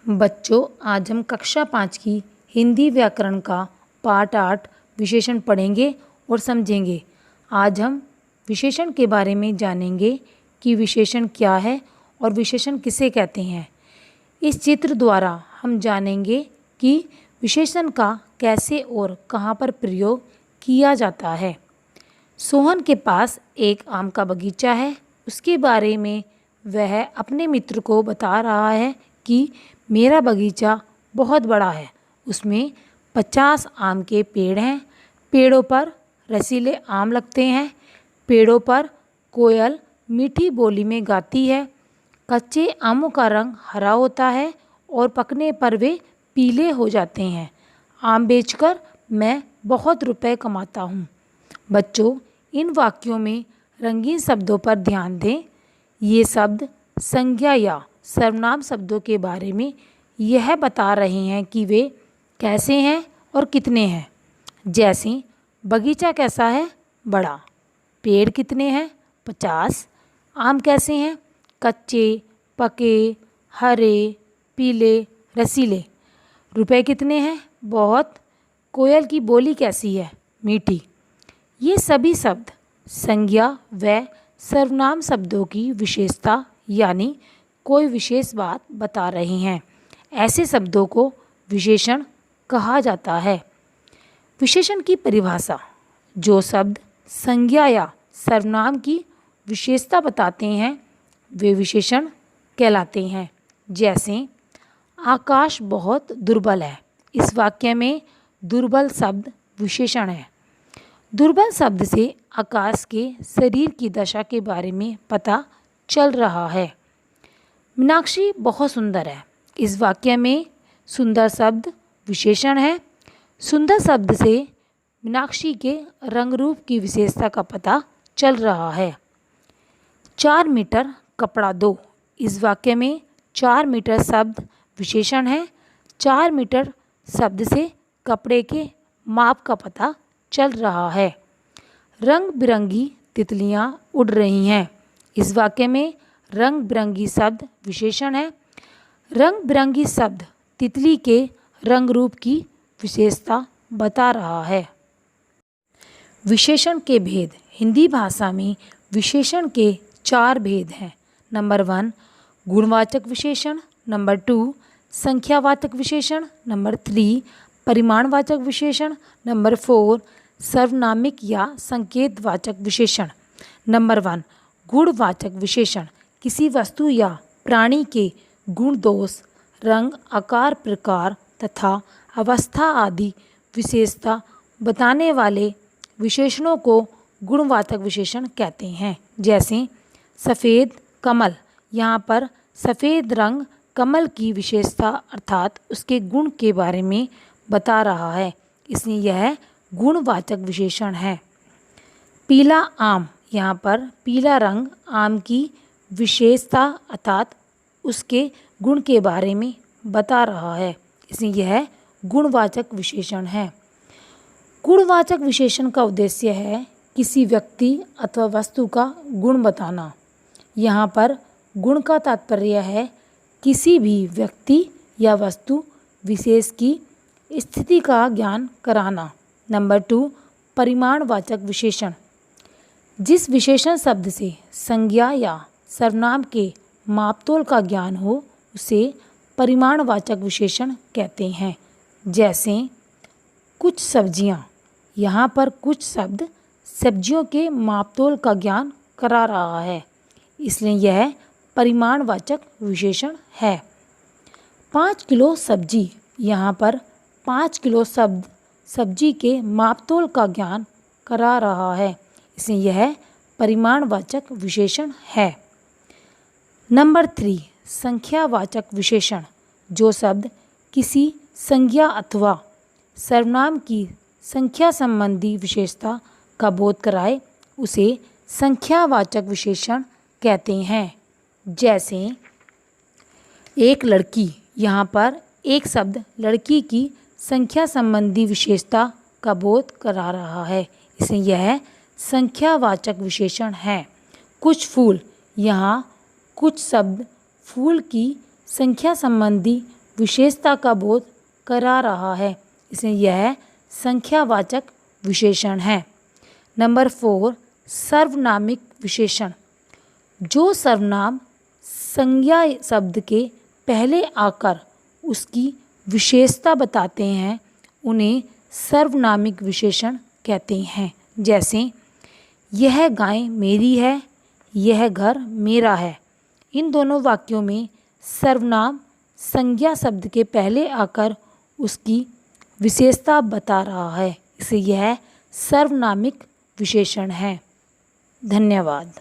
बच्चों, आज हम कक्षा 5 की हिंदी व्याकरण का पाठ 8 विशेषण पढ़ेंगे और समझेंगे। आज हम विशेषण के बारे में जानेंगे कि विशेषण क्या है और विशेषण किसे कहते हैं। इस चित्र द्वारा हम जानेंगे कि विशेषण का कैसे और कहाँ पर प्रयोग किया जाता है। सोहन के पास एक आम का बगीचा है। उसके बारे में वह अपने मित्र को बता रहा है कि मेरा बगीचा बहुत बड़ा है, उसमें 50 आम के पेड़ हैं। पेड़ों पर रसीले आम लगते हैं। पेड़ों पर कोयल मीठी बोली में गाती है। कच्चे आमों का रंग हरा होता है और पकने पर वे पीले हो जाते हैं। आम बेचकर मैं बहुत रुपए कमाता हूँ। बच्चों, इन वाक्यों में रंगीन शब्दों पर ध्यान दें। ये शब्द संज्ञा या सर्वनाम शब्दों के बारे में यह बता रहे हैं कि वे कैसे हैं और कितने हैं। जैसे बगीचा कैसा है? बड़ा। पेड़ कितने हैं? 50। आम कैसे हैं? कच्चे, पके, हरे, पीले, रसीले। रुपए कितने हैं? बहुत। कोयल की बोली कैसी है? मीठी। ये सभी शब्द संज्ञा व सर्वनाम शब्दों की विशेषता यानी कोई विशेष बात बता रहे हैं। ऐसे शब्दों को विशेषण कहा जाता है। विशेषण की परिभाषा: जो शब्द संज्ञा या सर्वनाम की विशेषता बताते हैं वे विशेषण कहलाते हैं। जैसे आकाश बहुत दुर्बल है। इस वाक्य में दुर्बल शब्द विशेषण है। दुर्बल शब्द से आकाश के शरीर की दशा के बारे में पता चल रहा है। मीनाक्षी बहुत सुंदर है। इस वाक्य में सुंदर शब्द विशेषण है। सुंदर शब्द से मीनाक्षी के रंग रूप की विशेषता का पता चल रहा है। 4 मीटर कपड़ा दो। इस वाक्य में 4 मीटर शब्द विशेषण है। 4 मीटर शब्द से कपड़े के माप का पता चल रहा है। रंग बिरंगी तितलियां उड़ रही हैं। इस वाक्य में रंग बिरंगी शब्द विशेषण है। रंग बिरंगी शब्द तितली के रंग रूप की विशेषता बता रहा है। विशेषण के भेद: हिंदी भाषा में विशेषण के 4 भेद हैं। नंबर 1 गुणवाचक विशेषण, नंबर 2 संख्यावाचक विशेषण, नंबर 3 परिमाणवाचक विशेषण, नंबर 4 सर्वनामिक या संकेतवाचक विशेषण। नंबर 1 गुणवाचक विशेषण किसी वस्तु या प्राणी के गुण, दोष, रंग, आकार, प्रकार तथा अवस्था आदि विशेषता बताने वाले विशेषणों को गुणवाचक विशेषण कहते हैं। जैसे सफ़ेद कमल, यहाँ पर सफ़ेद रंग कमल की विशेषता अर्थात उसके गुण के बारे में बता रहा है, इसलिए यह गुणवाचक विशेषण है। पीला आम, यहाँ पर पीला रंग आम की विशेषता अर्थात उसके गुण के बारे में बता रहा है, इसलिए यह गुणवाचक विशेषण है। गुणवाचक विशेषण का उद्देश्य है किसी व्यक्ति अथवा वस्तु का गुण बताना। यहाँ पर गुण का तात्पर्य है किसी भी व्यक्ति या वस्तु विशेष की स्थिति का ज्ञान कराना। नंबर 2 परिमाणवाचक विशेषण जिस विशेषण शब्द से संज्ञा या सर्वनाम के मापतोल का ज्ञान हो उसे परिमाणवाचक विशेषण कहते हैं। जैसे कुछ सब्जियां, यहाँ पर कुछ शब्द सब्जियों के मापतोल का ज्ञान करा रहा है, इसलिए यह परिमाणवाचक विशेषण है। 5 किलो सब्जी, यहाँ पर 5 किलो शब्द सब्जी के मापतोल का ज्ञान करा रहा है, इसलिए यह परिमाणवाचक विशेषण है। नंबर 3 संख्यावाचक विशेषण जो शब्द किसी संज्ञा अथवा सर्वनाम की संख्या संबंधी विशेषता का बोध कराए उसे संख्यावाचक विशेषण कहते हैं। जैसे एक लड़की, यहाँ पर एक शब्द लड़की की संख्या संबंधी विशेषता का बोध करा रहा है, इसलिए यह संख्यावाचक विशेषण है। कुछ फूल, यहाँ कुछ शब्द फूल की संख्या संबंधी विशेषता का बोध करा रहा है, इसलिए यह संख्यावाचक विशेषण है। नंबर 4, सर्वनामिक विशेषण। जो सर्वनाम संज्ञा शब्द के पहले आकर उसकी विशेषता बताते हैं उन्हें सर्वनामिक विशेषण कहते हैं। जैसे यह गाय मेरी है, यह घर मेरा है। इन दोनों वाक्यों में सर्वनाम संज्ञा शब्द के पहले आकर उसकी विशेषता बता रहा है, इसलिए यह सर्वनामिक विशेषण है। धन्यवाद।